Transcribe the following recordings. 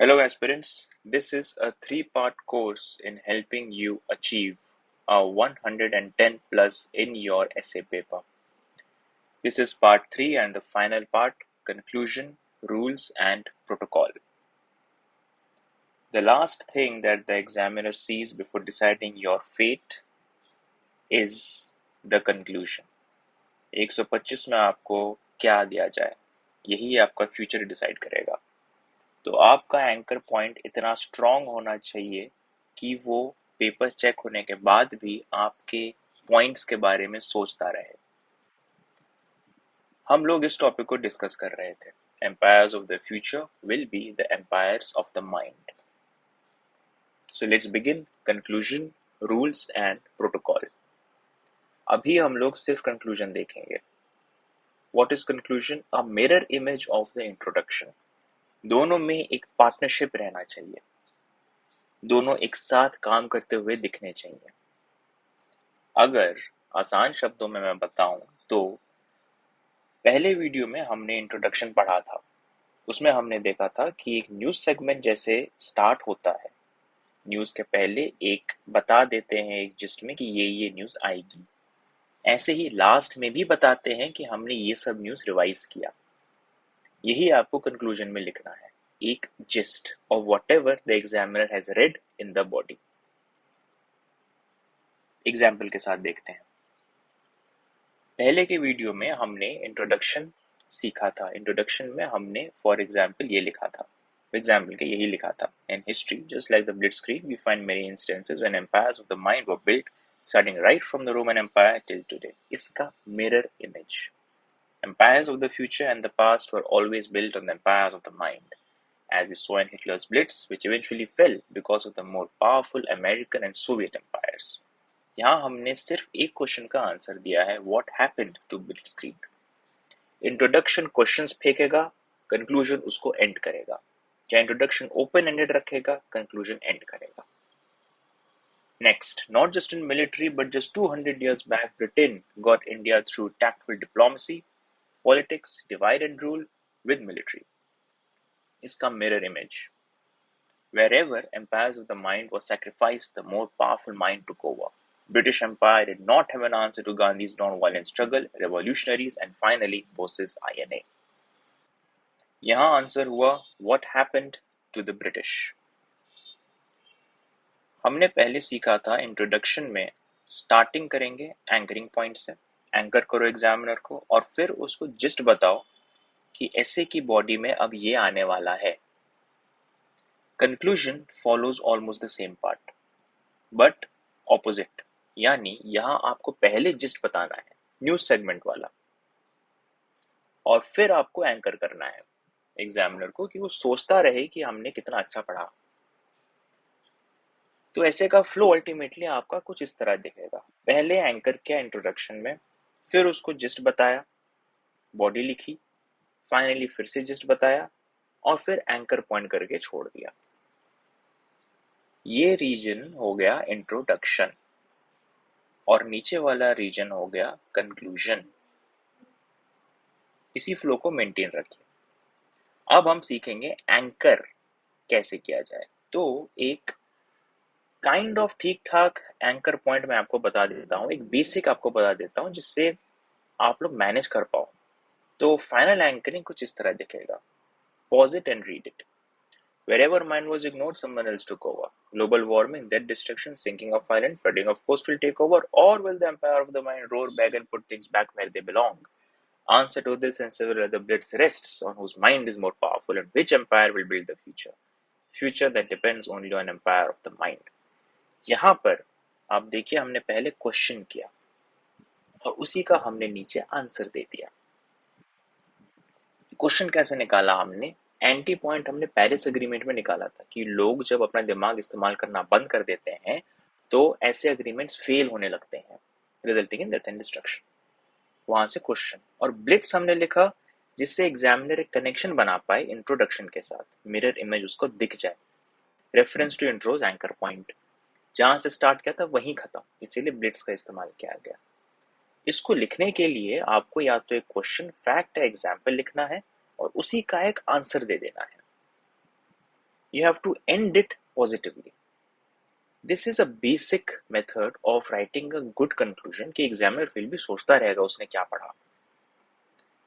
Hello, aspirants. This is a three-part course in helping you achieve a 110 plus in your essay paper. This is part 3 and the final part, conclusion, rules and protocol. The last thing that the examiner sees before deciding your fate is the conclusion. 125 में आपको क्या दिया जाए, यही आपका future decide करेगा। तो आपका एंकर पॉइंट इतना स्ट्रांग होना चाहिए कि वो पेपर चेक होने के बाद भी आपके पॉइंट्स के बारे में सोचता रहे। हम लोग इस टॉपिक को डिस्कस कर रहे थे। Empires of the future will be the empires of the mind. So let's begin conclusion, rules and protocol. अभी हम लोग सिर्फ कंक्लूजन देखेंगे। What is conclusion? A mirror image of the introduction. दोनों में एक पार्टनरशिप रहना चाहिए, दोनों एक साथ काम करते हुए दिखने चाहिए। अगर आसान शब्दों में मैं बताऊं तो पहले वीडियो में हमने इंट्रोडक्शन पढ़ा था। उसमें हमने देखा था कि एक न्यूज़ सेगमेंट जैसे स्टार्ट होता है। न्यूज़ के पहले एक बता देते हैं एक जिस्ट में कि ये न्यूज़ आएगी। ऐसे ही लास्ट में भी बताते हैं कि हमने ये सब न्यूज़ रिवाइज किया। यही आपको कंक्लूजन में लिखना है, एक gist of whatever the examiner has red in the body. Example के साथ देखते हैं। पहले के वीडियो में हमने इंट्रोडक्शन सीखा था। इंट्रोडक्शन में हमने फॉर एग्जाम्पल ये लिखा था, एग्जाम्पल के यही लिखा था। In history just like the blitzkrieg we find many instances when empires of the mind were built starting right from the Roman empire till today. इसका mirror image. Empires of the future and the past were always built on the empires of the mind, as we saw in Hitler's Blitz, which eventually fell because of the more powerful American and Soviet empires. यहाँ हमने सिर्फ एक question का answer दिया है, what happened to blitzkrieg. Introduction questions फेंकेगा, conclusion उसको end करेगा। क्या इंट्रोडक्शन ओपन एंडेड रखेगा, कंक्लूजन एंड करेगा। Next, not just in military but just 200 years back, Britain got India through tactful diplomacy, politics, divide and rule with military. Iska mirror image. Wherever empires of the mind were sacrificed, the more powerful mind took over. British Empire did not have an answer to Gandhi's non-violent struggle, revolutionaries, and finally Bose's INA. यहाँ answer हुआ what happened to the British. हमने पहले सीखा था introduction में starting करेंगे anchoring point से, anchor करो एग्जामिनर को और फिर उसको जिस्ट बताओ कि ऐसे की बॉडी में अब ये आने वाला है। Conclusion follows almost the same part but opposite, यानी यहाँ आपको पहले जिस्ट बताना है न्यूज सेगमेंट वाला और फिर आपको एंकर करना है एग्जामिनर को कि वो सोचता रहे कि हमने कितना अच्छा पढ़ा। तो ऐसे का फ्लो अल्टीमेटली आपका कुछ इस तरह दिखेगा। पहले एंकर किया इंट्रोडक्शन में, फिर उसको जिस्ट बताया, बॉडी लिखी, फाइनली फिर से जिस्ट बताया और फिर एंकर पॉइंट करके छोड़ दिया। ये रीजन हो गया इंट्रोडक्शन और नीचे वाला रीजन हो गया कंक्लूजन। इसी फ्लो को मेंटेन रखिए। अब हम सीखेंगे एंकर कैसे किया जाए। तो एक काइंड ऑफ ठीक ठाक एंकर पॉइंट मैं आपको बता देता हूँ, एक बेसिक आपको बता देता हूँ जिससे आप लोग मैनेज कर पाओ। तो फाइनल एंकरिंग कुछ इस तरह दिखेगा। Pause it and read it. Wherever mind was ignored, someone else took over. Global warming, death, destruction, sinking of island, flooding of coast will take over, or will the empire of the mind roar back and put things back where they belong? Answer to this and several other blitz rests on whose mind is more powerful and which empire will build the future. Future that depends only on empire of the mind. यहाँ पर आप देखिए हमने पहले question किया और उसी का हमने नीचे आंसर दे दिया। क्वेश्चन कैसे निकाला हमने? एंटी पॉइंट हमने पेरिस एग्रीमेंट में निकाला था कि लोग जब अपना दिमाग इस्तेमाल करना बंद कर देते हैं तो ऐसे एग्रीमेंट्स फेल होने लगते हैं, resulting in death and destruction. वहां से क्वेश्चन और ब्लिट्स हमने लिखा जिससे एग्जामिनर एक कनेक्शन बना पाए इंट्रोडक्शन के साथ, मिरर इमेज उसको दिख जाए। Reference to intros anchor point, जहां से स्टार्ट किया था वहीं खत्म, इसीलिए ब्लिट्स का इस्तेमाल किया गया। इसको लिखने के लिए आपको या तो एक क्वेश्चन, फैक्ट या एग्जाम्पल लिखना है और उसी का एक आंसर दे देना है। You have to end it positively. This is a basic method of writing a good conclusion कि एग्जामिनर फिर भी सोचता रहेगा उसने क्या पढ़ा.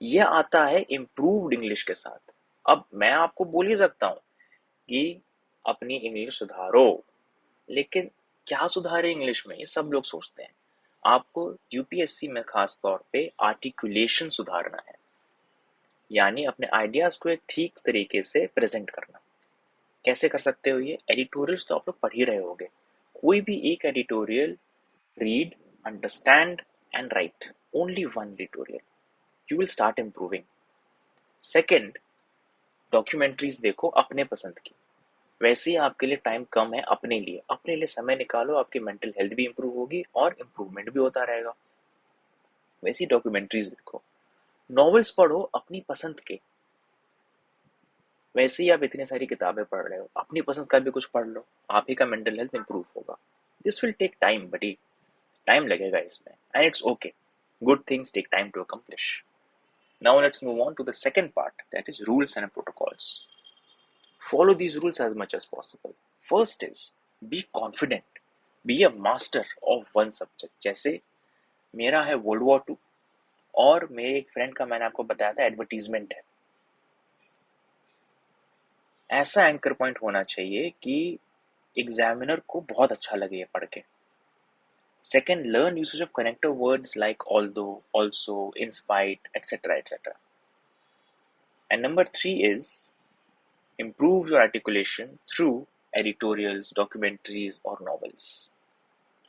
यह आता है इम्प्रूव्ड इंग्लिश के साथ. अब मैं आपको बोल ही सकता हूँ कि अपनी इंग्लिश सुधारो, लेकिन क्या सुधारे इंग्लिश में, ये सब लोग सोचते हैं. आपको यूपीएससी में खास तौर पे आर्टिकुलेशन सुधारना है, यानी अपने आइडियाज को एक ठीक तरीके से प्रेजेंट करना. कैसे कर सकते हो ये? एडिटोरियल्स तो आप लोग पढ़ ही रहे होगे. कोई भी एक editorial read, understand and right. Only one editorial. You will start improving. Second, documentaries देखो अपने पसंद की. वैसे ही आपके लिए टाइम कम है अपने लिए समय निकालो. आपकी मेंटल हेल्थ भी इंप्रूव होगी और इम्प्रूवमेंट भी होता रहेगा. वैसी डॉक्यूमेंट्रीज देखो. नॉवेल्स पढ़ो अपनी पसंद के. वैसे ही आप इतनी सारी किताबें पढ़ रहे हो, अपनी पसंद का भी कुछ पढ़ लो. आप ही का मेंटल हेल्थ इंप्रूव होगा. This will take time buddy. Time लगेगा इसमें, and it's okay. Good things take time to accomplish. Now let's move on to the second part, that is rules and protocols. Follow these rules as much as possible. First is be confident. Be a master of one subject. जैसे मेरा है world war 2 और मेरे एक friend का मैंने आपको बताया था एडवर्टीजमेंट है. ऐसा एंकर पॉइंट होना चाहिए कि एग्जामिनर को बहुत अच्छा लगे ये पढ़ के. Second, learn usage of connector words like although, also, in spite, etc. etc. And number 3 is improve your articulation through editorials, documentaries, or novels.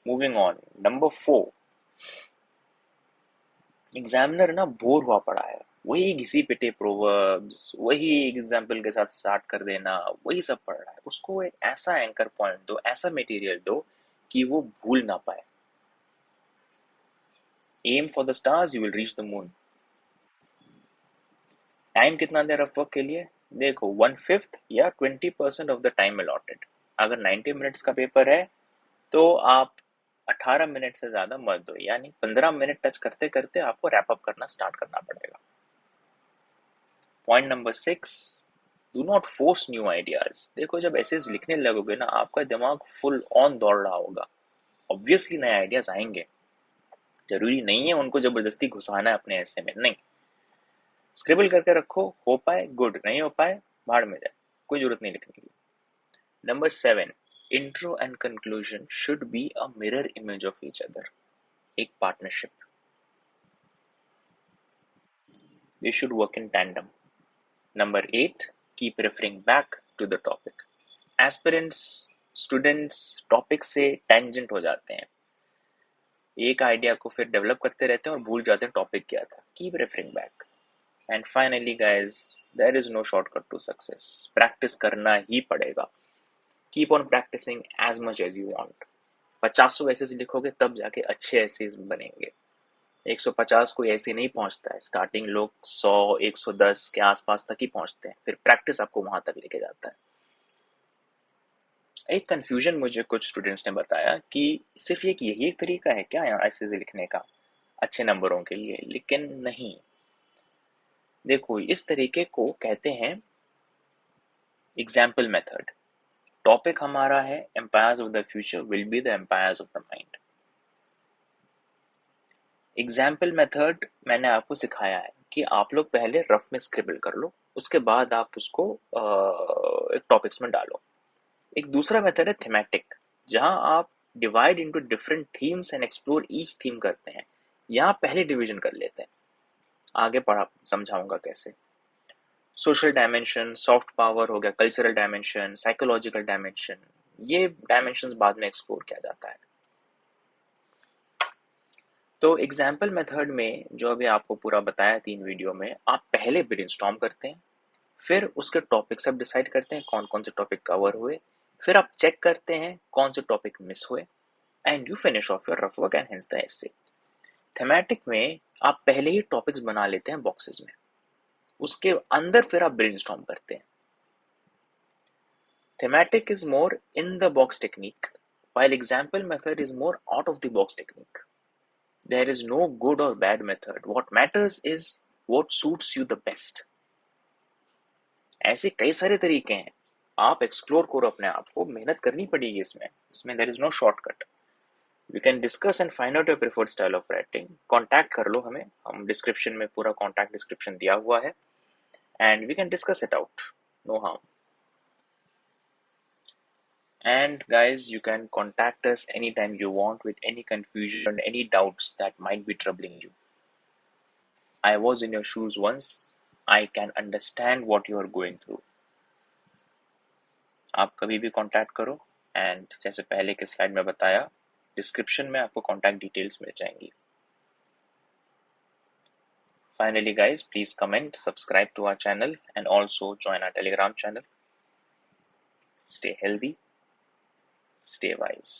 Moving on, number 4. Examiner ना बोर हुआ पड़ा है. वही घिसी पिटे प्रोवर्ब्स, वही एग्जाम्पल के साथ start कर देना, वही सब पढ़ रहा है. उसको एक ऐसा एंकर पॉइंट दो, ऐसा मटेरियल दो कि वो भूल ना पाए. Aim for the stars, you will reach the moon. Time कितना दे रफ वर्क के लिए? देखो 1/5 या 20% ऑफ द टाइम अलॉटेड. अगर 90 मिनट्स का पेपर है तो आप 18 मिनट से ज्यादा मत दो, यानी 15 मिनट टच करते करते आपको रैप अप करना स्टार्ट करना पड़ेगा. Point number 6, do not force new ideas. देखो जब एसेज लिखने लगोगे ना, आपका दिमाग फुल ऑन दौड़ रहा होगा. ऑब्वियसली नए आइडियाज आएंगे. जरूरी नहीं है उनको जबरदस्ती घुसाना है अपने ऐसे में, नहीं. स्क्रिबल करके रखो, हो पाए गुड, नहीं हो पाए भाड़ में जाए, कोई जरूरत नहीं लिखने की. Number 7, intro and conclusion should be a mirror image of each other. एक partnership. They should work in tandem. Number 8, keep referring back to the topic. Aspirants, students topic से tangent हो जाते हैं. एक आइडिया को फिर डेवलप करते रहते हैं और भूल जाते हैं टॉपिक क्या था. Keep referring back. And finally guys, there is no shortcut to success. Practice करना ही पड़ेगा. Keep on practicing as much as you want. 50 ऐसे लिखोगे तब जाके अच्छे ऐसे बनेंगे. 150 कोई ऐसे नहीं पहुंचता है. स्टार्टिंग लोग 100 110 के आसपास तक ही पहुंचते हैं. फिर प्रैक्टिस आपको वहां तक लेके जाता है. एक कंफ्यूजन मुझे कुछ स्टूडेंट्स ने बताया कि सिर्फ यही एक तरीका है क्या ऐसे लिखने का अच्छे नंबरों के लिए, लेकिन नहीं. देखो इस तरीके को कहते हैं एग्जाम्पल मेथड. टॉपिक हमारा है empires of the future will be the empires of the mind. Example method मैंने आपको सिखाया है कि आप लोग पहले रफ में स्क्रिबल कर लो, उसके बाद आप उसको एक टॉपिक्स में डालो. एक दूसरा मेथड है थीमेटिक, जहां आप divide into different themes and explore each theme करते हैं. यहाँ पहले डिवीजन कर लेते हैं, आगे पढ़ा समझाऊंगा कैसे. सोशल डायमेंशन, सॉफ्ट पावर हो गया, कल्चरल डायमेंशन, साइकोलॉजिकल डायमेंशन, ये डायमेंशंस बाद में एक्सप्लोर किया जाता है. तो एग्जाम्पल मेथड में जो अभी आपको पूरा बताया 3 वीडियो में, आप पहले ब्रेनस्टॉर्म करते हैं, फिर उसके टॉपिक्स आप डिसाइड करते हैं कौन कौन से टॉपिक कवर हुए, फिर आप चेक करते हैं कौन से टॉपिक मिस हुए, and you finish off your rough work and hence the essay. Thematic में आप पहले ही टॉपिक्स बना लेते हैं बॉक्सेस में, उसके अंदर फिर आप ब्रेनस्टॉर्म करते हैं. Thematic is more in the box technique, while example method is more out of the box technique. There is no good or bad method. What matters is what suits you the best. ऐसे कई सारे तरीके हैं, आप explore करो अपने आप को, मेहनत करनी पड़ेगी इसमें there is no shortcut. We can discuss and find out your preferred style of writing. Contact कर लो हमें, हम डिस्क्रिप्शन में पूरा कॉन्टैक्ट डिस्क्रिप्शन दिया हुआ है, and we can discuss it out, no harm. And guys, you can contact us anytime you want with any confusion, any doubts that might be troubling you. I was in your shoes once. I can understand what you are going through. आप कभी भी contact करो, and जैसे पहले के slide में बताया, description में आपको कांटेक्ट डिटेल्स मिल जाएंगी। Finally guys, please comment, subscribe to our channel, and also join our Telegram channel. Stay healthy, stay wise.